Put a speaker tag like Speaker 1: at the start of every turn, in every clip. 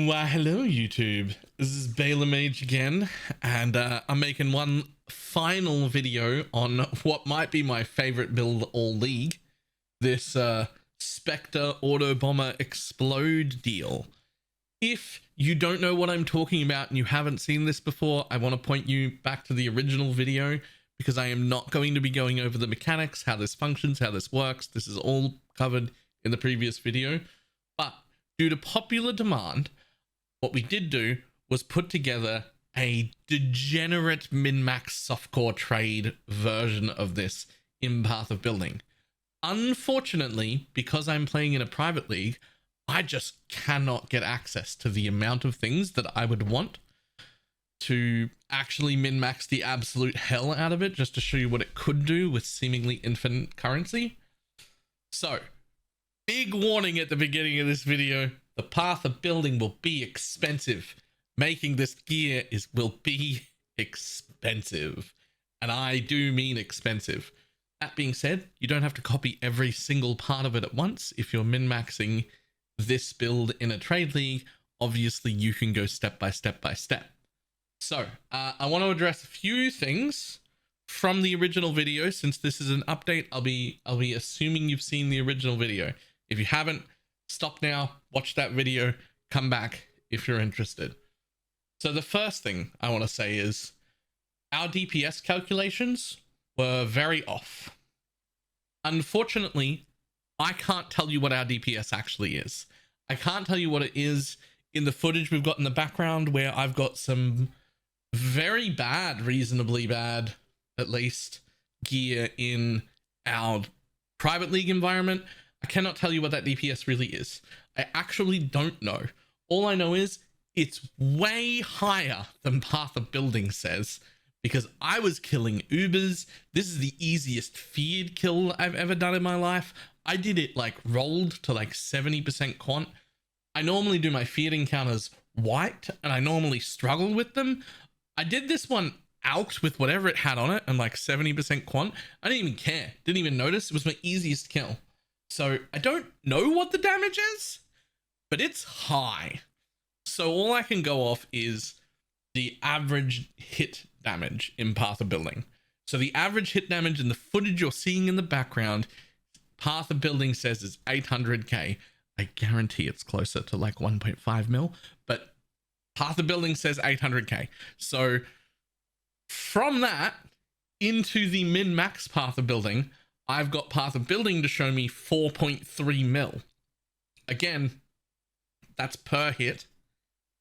Speaker 1: Why, hello YouTube. This is Baylor Mage again, and I'm making one final video on what might be my favorite build all league. This Spectre Auto Bomber Explode deal. If you don't know what I'm talking about and you haven't seen this before, I want to point you back to the original video because I am not going to be going over the mechanics, how this functions, how this works. This is all covered in the previous video. But due to popular demand, what we did do was put together a degenerate min-max softcore trade version of this in Path of Building. Unfortunately, because I'm playing in a private league, I just cannot get access to the amount of things that I would want to actually min-max the absolute hell out of it, just to show you what it could do with seemingly infinite currency. So, big warning at the beginning of this video, the Path of Building will be expensive. Making this gear will be expensive. And I do mean expensive. That being said, you don't have to copy every single part of it at once. If you're min-maxing this build in a trade league, obviously you can go step by step by step. So, I want to address a few things from the original video. Since this is an update, I'll be assuming you've seen the original video. If you haven't, stop now, watch that video, come back if you're interested. So the first thing I want to say is our DPS calculations were very off. Unfortunately, I can't tell you what our DPS actually is. I can't tell you what it is in the footage we've got in the background, where I've got some very bad, reasonably bad, at least, gear in our private league environment. I cannot tell you what that DPS really is. I actually don't know. All I know is it's way higher than Path of Building says, because I was killing Ubers. This is the easiest feared kill I've ever done in my life. I did it like rolled to like 70% quant. I normally do my feared encounters white, and I normally struggle with them. I did this one out with whatever it had on it and like 70% quant. I didn't even care. Didn't even notice. It was my easiest kill. So I don't know what the damage is, but it's high. So all I can go off is the average hit damage in Path of Building. So the average hit damage in the footage you're seeing in the background, Path of Building says is 800k. I guarantee it's closer to like 1.5 mil, but Path of Building says 800k. So from that into the min-max Path of Building, I've got Path of Building to show me 4.3 mil. Again, that's per hit.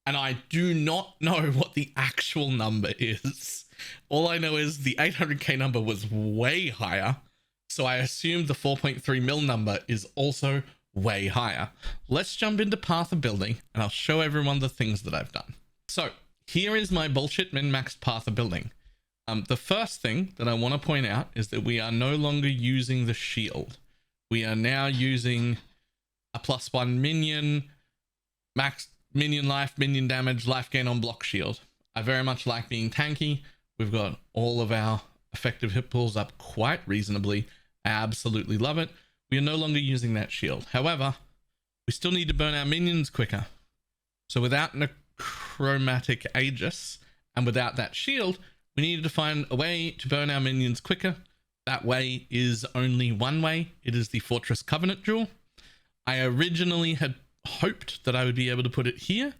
Speaker 1: And I do not know what the actual number is. All I know is the 800k number was way higher. So I assumed the 4.3 mil number is also way higher. Let's jump into Path of Building and I'll show everyone the things that I've done. So here is my bullshit min-maxed Path of Building. The first thing that I want to point out is that we are no longer using the shield. We are now using a +1 minion, max minion life, minion damage, life gain on block shield. I very much like being tanky. We've got all of our effective hit pools up quite reasonably. I absolutely love it. We are no longer using that shield. However, we still need to burn our minions quicker. So without Necromantic Aegis and without that shield, we needed to find a way to burn our minions quicker. That way is only one way. It is the Fortress Covenant Jewel. I originally had hoped that I would be able to put it here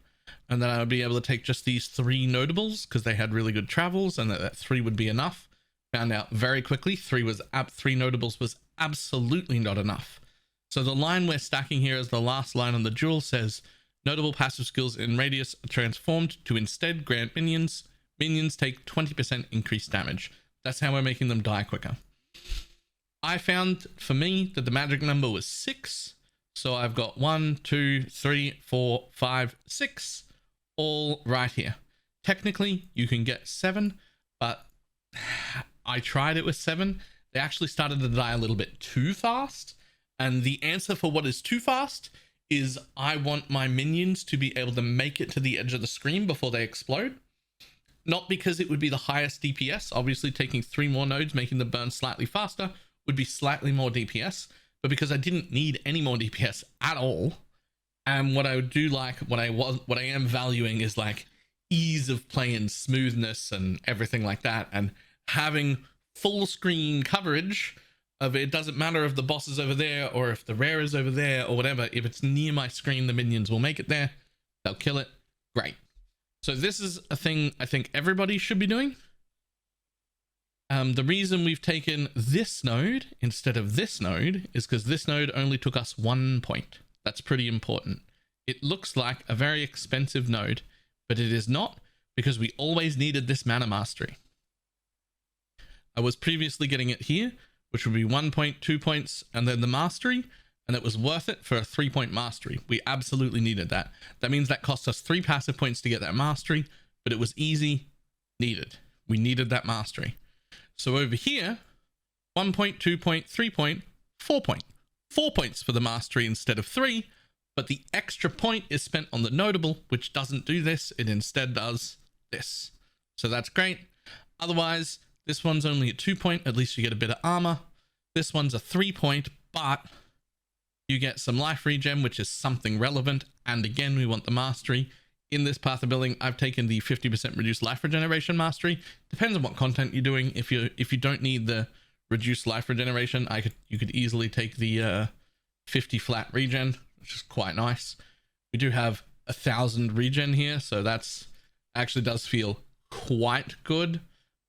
Speaker 1: and that I would be able to take just these 3 notables because they had really good travels and that 3 would be enough. Found out very quickly 3 notables was absolutely not enough. So the line we're stacking here as the last line on the jewel says, notable passive skills in radius are transformed to instead grant minions take 20% increased damage. That's how we're making them die quicker. I found for me that the magic number was 6. So I've got 1, 2, 3, 4, 5, 6 all right here. Technically you can get 7, but I tried it with 7. They actually started to die a little bit too fast. And the answer for what is too fast is I want my minions to be able to make it to the edge of the screen before they explode. Not because it would be the highest DPS. Obviously taking 3 more nodes, making them burn slightly faster would be slightly more DPS. But because I didn't need any more DPS at all, And what I do like, what I am valuing is like ease of play and smoothness and everything like that, and having full screen coverage of it. Doesn't matter if the boss is over there or if the rare is over there or whatever. If it's near my screen, the minions will make it there. They'll kill it. Great. So this is a thing I think everybody should be doing. The reason we've taken this node instead of this node is because this node only took us 1 point. That's pretty important. It looks like a very expensive node, but it is not, because we always needed this mana mastery. I was previously getting it here, which would be 1 point, 2 points, and then the mastery, and it was worth it for a 3-point mastery. We absolutely needed that. That means that cost us 3 passive points to get that mastery, but it was easy, needed. We needed that mastery. So over here, 1 point, 2 point, 3 point, 4 point. 4 points for the mastery instead of 3, but the extra point is spent on the notable, which doesn't do this. It instead does this. So that's great. Otherwise, this one's only a 2 point. At least you get a bit of armor. This one's a 3 point, but you get some life regen, which is something relevant. And again, we want the mastery. In this path of building, I've taken the 50% reduced life regeneration mastery. Depends on what content you're doing. If you don't need the reduced life regeneration, you could easily take the 50 flat regen, which is quite nice. We do have 1,000 regen here, so that's actually does feel quite good.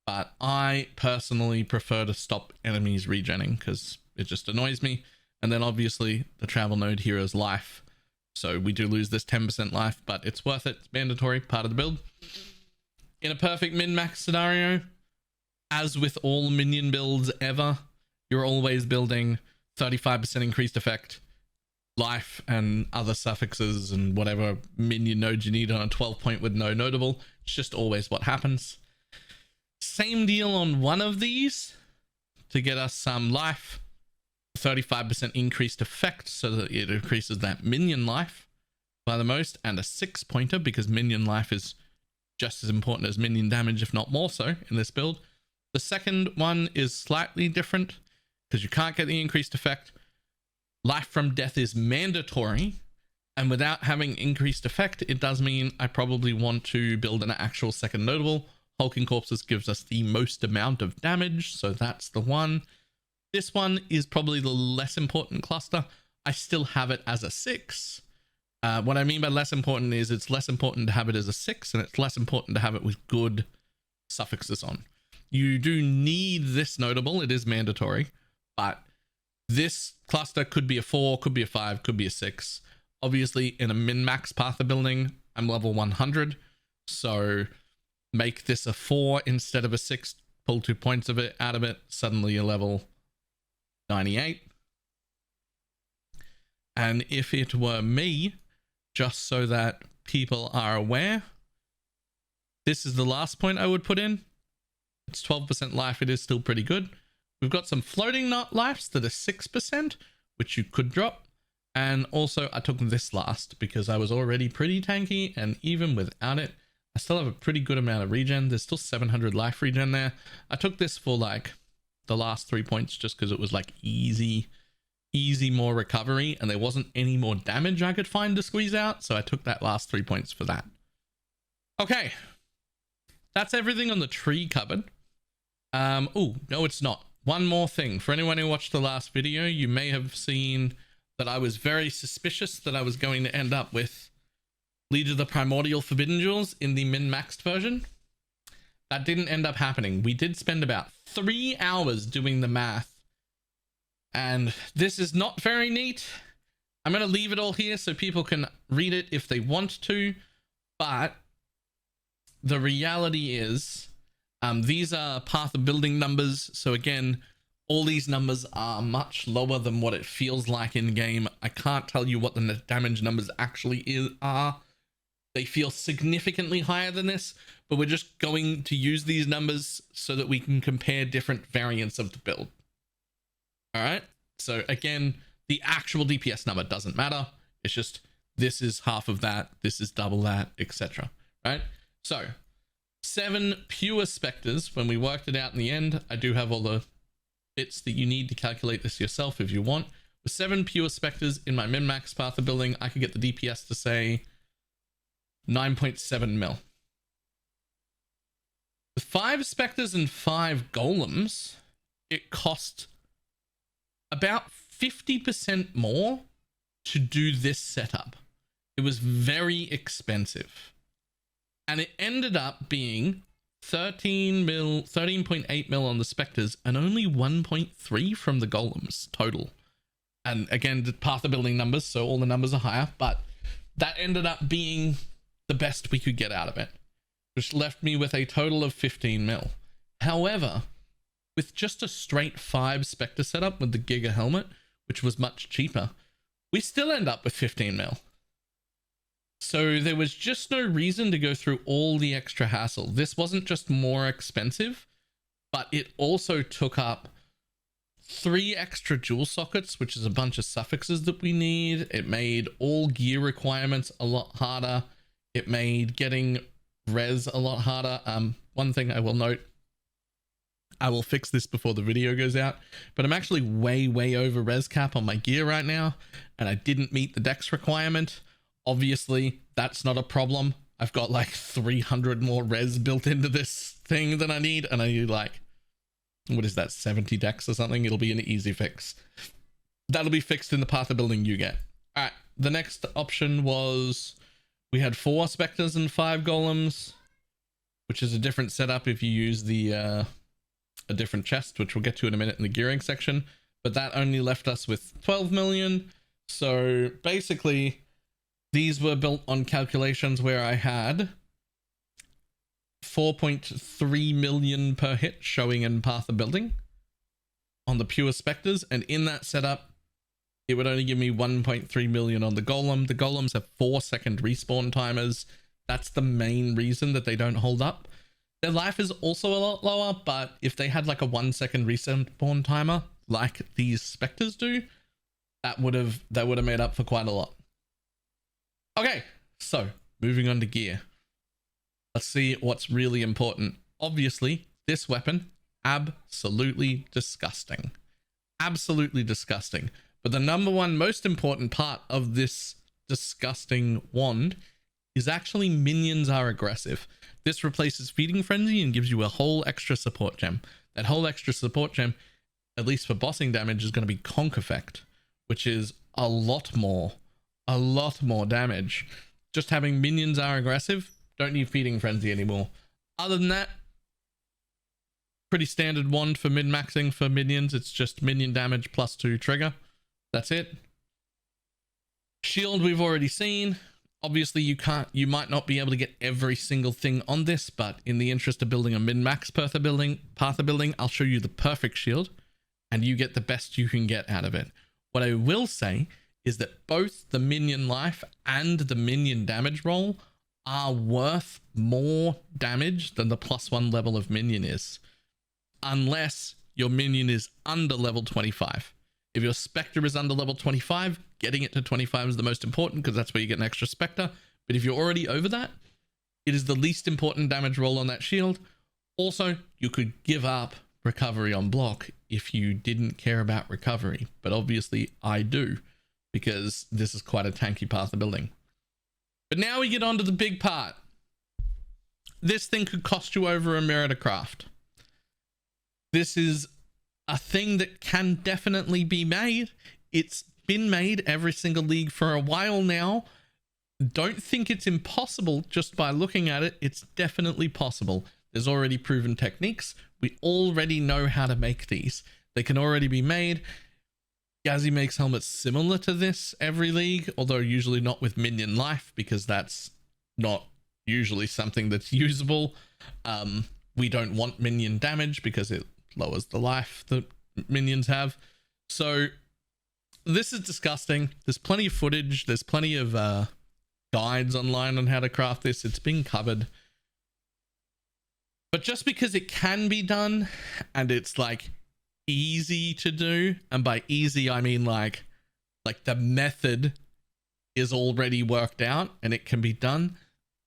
Speaker 1: But I personally prefer to stop enemies regenning because it just annoys me. And then obviously the travel node here is life. So we do lose this 10% life, but it's worth it. It's mandatory, part of the build. In a perfect min-max scenario, as with all minion builds ever, you're always building 35% increased effect, life, and other suffixes and whatever minion nodes you need on a 12 point with no notable. It's just always what happens. Same deal on one of these to get us some life. 35% increased effect so that it increases that minion life by the most, and a 6 pointer because minion life is just as important as minion damage, if not more so, in this build. The second one is slightly different because you can't get the increased effect. Life from death is mandatory, and without having increased effect, it does mean I probably want to build an actual second notable. Hulking Corpses gives us the most amount of damage, so that's the one. This one is probably the less important cluster. I still have it as a 6. What I mean by less important is it's less important to have it as a 6, and it's less important to have it with good suffixes on. You do need this notable. It is mandatory, but this cluster could be a 4, could be a 5, could be a 6. Obviously, in a min-max path of building, I'm level 100, so make this a 4 instead of a 6. Pull 2 points of it out of it. Suddenly you're level 98. And if it were me, just so that people are aware, this is the last point I would put in. It's 12% life. It is still pretty good. We've got some floating lives that are 6%, which you could drop. And also I took this last because I was already pretty tanky, and even without it, I still have a pretty good amount of regen. There's still 700 life regen there. I took this for like the last 3 points just because it was like easy more recovery, and there wasn't any more damage I could find to squeeze out, so I took that last 3 points for that. Okay, that's everything on the tree cupboard. Oh no, it's not. One more thing. For anyone who watched the last video, you may have seen that I was very suspicious that I was going to end up with Legion of the Primordial Forbidden Jewels in the min-maxed version. That didn't end up happening. We did spend about 3 hours doing the math, and this is not very neat. I'm going to leave it all here so people can read it if they want to, but the reality is these are path of building numbers. So again, all these numbers are much lower than what it feels like in game. I can't tell you what the damage numbers actually are. They feel significantly higher than this, but we're just going to use these numbers so that we can compare different variants of the build. All right. So again, the actual DPS number doesn't matter. It's just, this is half of that. This is double that, etc. Right. So 7 pure Spectres. When we worked it out in the end, I do have all the bits that you need to calculate this yourself if you want. With 7 pure Spectres in my min-max path of building, I could get the DPS to say 9.7 mil. With 5 Spectres and 5 Golems, it cost about 50% more to do this setup. It was very expensive. And it ended up being 13.8 mil on the Spectres and only 1.3 from the Golems total. And again, the path of building numbers, so all the numbers are higher, but that ended up being the best we could get out of it, which left me with a total of 15 mil. However, with just a straight 5 Spectre setup with the Giga helmet, which was much cheaper, we still end up with 15 mil. So there was just no reason to go through all the extra hassle. This wasn't just more expensive, but it also took up 3 extra jewel sockets, which is a bunch of suffixes that we need. It made all gear requirements a lot harder. It made getting res a lot harder. One thing I will note, I will fix this before the video goes out, but I'm actually way over res cap on my gear right now, and I didn't meet the dex requirement. Obviously, that's not a problem. I've got like 300 more res built into this thing than I need, and I need like, what is that, 70 dex or something? It'll be an easy fix. That'll be fixed in the path of building you get. All right, the next option was we had 4 Spectres and 5 Golems, which is a different setup if you use the a different chest, which we'll get to in a minute in the gearing section. But that only left us with 12 million. So basically, these were built on calculations where I had 4.3 million per hit showing in path of building on the pure Spectres, and in that setup it would only give me 1.3 million on the Golem. The Golems have 4-second respawn timers. That's the main reason that they don't hold up. Their life is also a lot lower, but if they had like a 1-second respawn timer like these Spectres do, that would have made up for quite a lot. Okay, so moving on to gear. Let's see what's really important. Obviously, this weapon, absolutely disgusting. Absolutely disgusting. But the number one most important part of this disgusting wand is actually minions are aggressive. This replaces Feeding Frenzy and gives you a whole extra support gem. That whole extra support gem, at least for bossing damage, is going to be Conk Effect, which is a lot more damage. Just having minions are aggressive, don't need Feeding Frenzy anymore. Other than that, pretty standard wand for min-maxing for minions. It's just minion damage plus 2 trigger. That's it. Shield we've already seen. Obviously you might not be able to get every single thing on this, but in the interest of building a min-max path of building, I'll show you the perfect shield and you get the best you can get out of it. What I will say is that both the minion life and the minion damage roll are worth more damage than the +1 level of minion is, unless your minion is under level 25. If your Spectre is under level 25, getting it to 25 is the most important because that's where you get an extra Spectre. But if you're already over that, it is the least important damage roll on that shield. Also, you could give up recovery on block if you didn't care about recovery, but obviously I do because this is quite a tanky path of building. But now we get on to the big part. This thing could cost you over a mirror to craft. This is a thing that can definitely be made. It's been made every single league for a while now. Don't think it's impossible just by looking at it. It's definitely possible. There's already proven techniques. We already know how to make these. They can already be made. Gazzy makes helmets similar to this every league, although usually not with minion life because that's not usually something that's usable. We don't want minion damage because it lowers the life that minions have. So this is disgusting. There's plenty of footage. There's plenty of guides online on how to craft this. It's been covered. But just because it can be done and it's like easy to do, and by easy I mean like the method is already worked out and it can be done,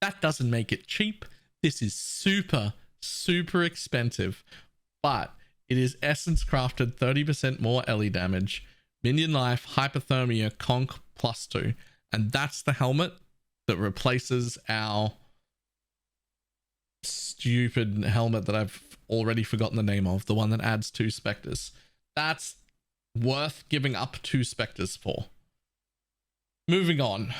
Speaker 1: that doesn't make it cheap. This is super expensive, but it is essence crafted 30% more LE damage minion life, hypothermia, conk +2. And that's the helmet that replaces our stupid helmet that I've already forgotten the name of, the one that adds 2 Spectres. That's worth giving up 2 Spectres for. Moving on.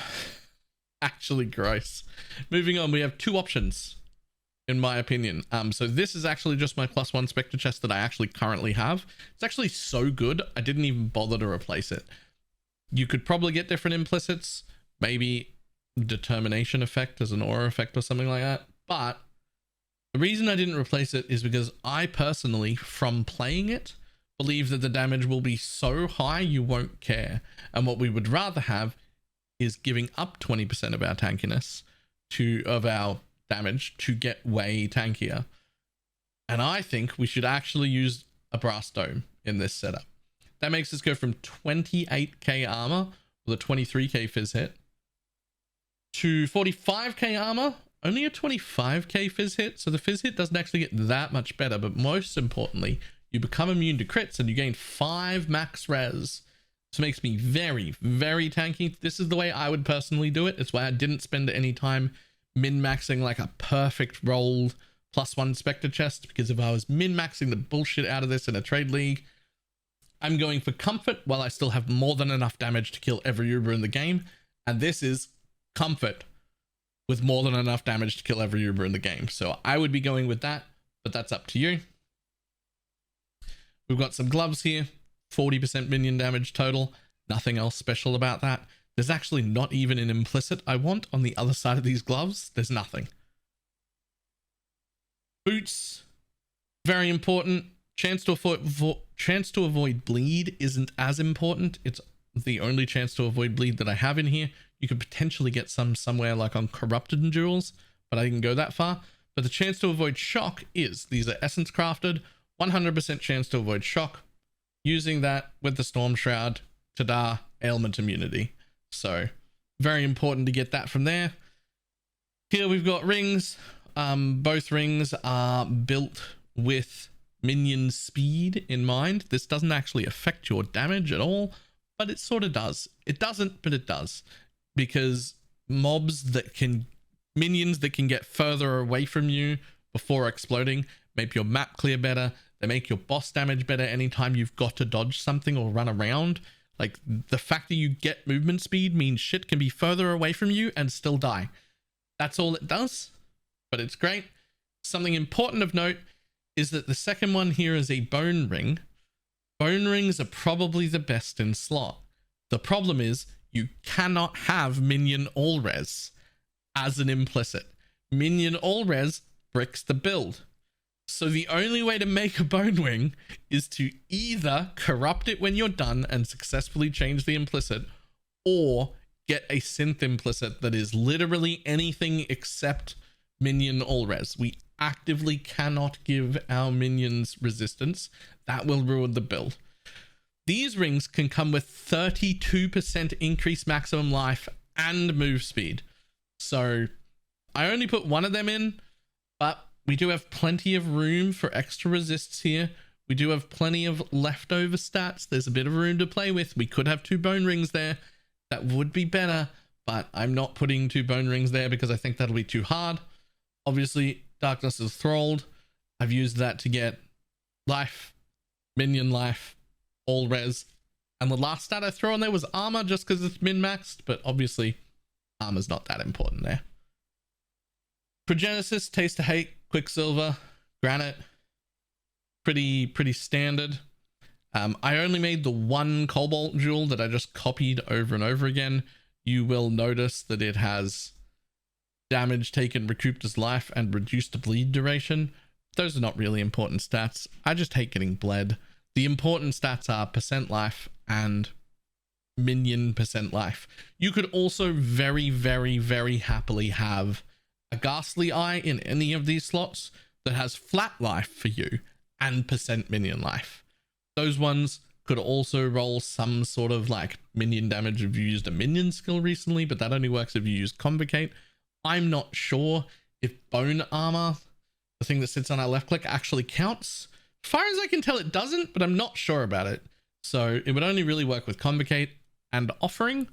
Speaker 1: Actually gross. Moving on, we have 2 options, in my opinion. So this is actually just my +1 Spectre chest that I actually currently have. It's actually so good, I didn't even bother to replace it. You could probably get different implicits, maybe determination effect as an aura effect or something like that. But the reason I didn't replace it is because I personally, from playing it, believe that the damage will be so high you won't care. And what we would rather have is giving up 20% of our tankiness of our damage to get way tankier. And I think we should actually use a brass dome in this setup. That makes us go from 28k armor with a 23k fizz hit to 45k armor, only a 25k fizz hit. So the fizz hit doesn't actually get that much better, but most importantly, you become immune to crits and you gain 5 max res. This makes me very, very tanky. This is the way I would personally do it. It's why I didn't spend any time min-maxing like a perfect rolled +1 Spectre chest, because if I was min-maxing the bullshit out of this in a trade league, I'm going for comfort while I still have more than enough damage to kill every Uber in the game. And this is comfort with more than enough damage to kill every Uber in the game. So I would be going with that, but that's up to you. We've got some gloves here, 40% minion damage total. Nothing else special about that. There's actually not even an implicit I want on the other side of these gloves. There's nothing. Boots, very important. Chance to avoid bleed isn't as important. It's the only chance to avoid bleed that I have in here. You could potentially get some somewhere like on corrupted endurals, but I didn't go that far. But the chance to avoid shock is, these are essence crafted, 100% chance to avoid shock. Using that with the Storm Shroud, ta-da, ailment immunity. So very important to get that from there. Here we've got rings. Both rings are built with minion speed in mind. This doesn't actually affect your damage at all, but it sort of does. It doesn't, but it does, because minions that can get further away from you before exploding make your map clear better. They make your boss damage better anytime you've got to dodge something or run around. Like, the fact that you get movement speed means shit can be further away from you and still die. That's all it does, but it's great. Something important of note is that the second one here is a bone ring. Bone rings are probably the best in slot. The problem is you cannot have minion all res as an implicit. Minion all res bricks the build. So the only way to make a bone ring is to either corrupt it when you're done and successfully change the implicit, or get a synth implicit that is literally anything except minion all res. We actively cannot give our minions resistance. That will ruin the build. These rings can come with 32% increased maximum life and move speed. So I only put one of them in, but we do have plenty of room for extra resists here. We do have plenty of leftover stats. There's a bit of room to play with. We could have 2 bone rings there. That would be better, but I'm not putting 2 bone rings there because I think that'll be too hard. Obviously, Darkness is Thralled. I've used that to get life, minion life, all res. And the last stat I throw in there was armor just because it's min-maxed, but obviously armor's not that important there. Progenesis, Taste to Hate, Quicksilver, Granite, pretty standard. I only made the one Cobalt jewel that I just copied over and over again. You will notice that it has damage taken recouped as life and reduced bleed duration. Those are not really important stats. I just hate getting bled. The important stats are percent life and minion percent life. You could also very, very, very happily have a Ghastly Eye in any of these slots that has flat life for you and percent minion life. Those ones could also roll some sort of like minion damage if you used a minion skill recently, but that only works if you use Convocate. I'm not sure if bone armor, the thing that sits on our left click, actually counts. As far as I can tell, it doesn't, but I'm not sure about it. So it would only really work with Convocate and Offering.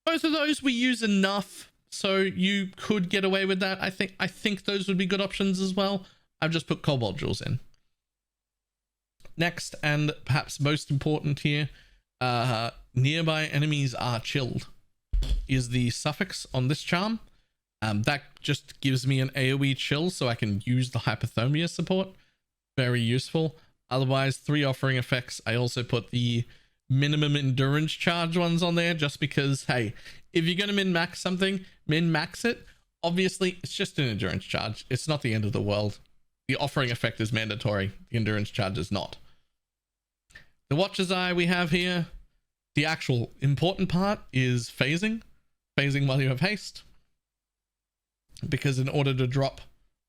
Speaker 1: Both of those we use enough, so you could get away with that. I think those would be good options as well. I've just put Cobalt Jewels in. Next, and perhaps most important here, nearby enemies are chilled, is the suffix on this charm. That just gives me an AoE chill so I can use the hypothermia support. Very useful. Otherwise, 3 offering effects. I also put the minimum endurance charge ones on there just because, hey, if you're going to min-max something, min-max it. Obviously, it's just an endurance charge. It's not the end of the world. The offering effect is mandatory. The endurance charge is not. The Watcher's Eye we have here. The actual important part is phasing. Phasing while you have haste. Because in order to drop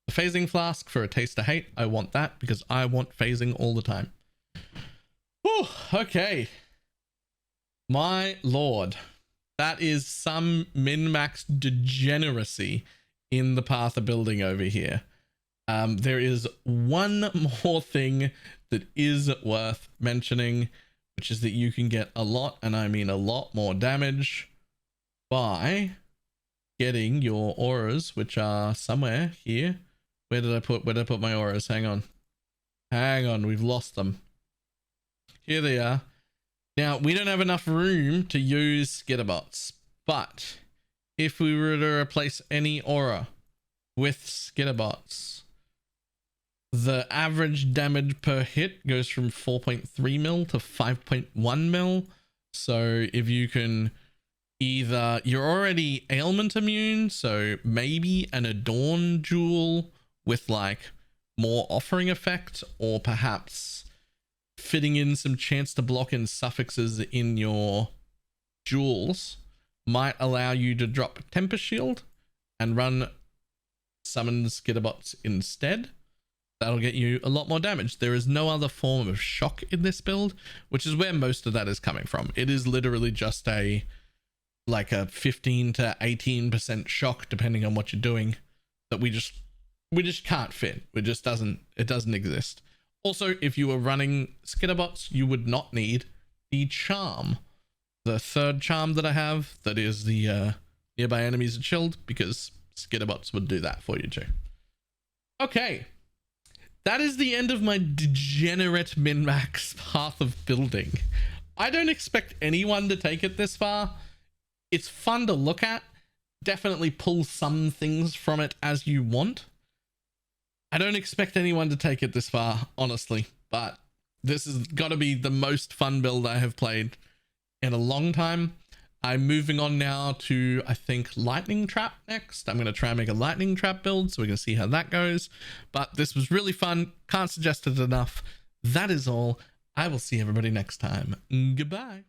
Speaker 1: the phasing flask for a taste of hate, I want that because I want phasing all the time. Whew, okay. My lord. That is some min-max degeneracy in the path of building over here. There is one more thing that is worth mentioning, which is that you can get a lot, and I mean a lot more damage by getting your auras, which are somewhere here. Where did I put my auras? Hang on, we've lost them. Here they are. Now, we don't have enough room to use Skitterbots, but if we were to replace any aura with Skitterbots, the average damage per hit goes from 4.3 mil to 5.1 mil. So if you can either, you're already ailment immune, so maybe an Adorn jewel with like more offering effect, or perhaps fitting in some chance to block in suffixes in your jewels might allow you to drop Tempest Shield and run summon Skitterbots instead. That'll get you a lot more damage. There is no other form of shock in this build, which is where most of that is coming from. It is literally just a 15 to 18% shock depending on what you're doing that we just can't fit. It doesn't exist. Also, if you were running Skitterbots, you would not need the charm. The third charm that I have, that is the nearby enemies are chilled, because Skitterbots would do that for you too. Okay. That is the end of my degenerate min-max path of building. I don't expect anyone to take it this far. It's fun to look at. Definitely pull some things from it as you want. I don't expect anyone to take it this far, honestly, but this has got to be the most fun build I have played in a long time. I'm moving on now to, I think, Lightning Trap next. I'm going to try and make a Lightning Trap build so we can see how that goes. But this was really fun. Can't suggest it enough. That is all. I will see everybody next time. Goodbye.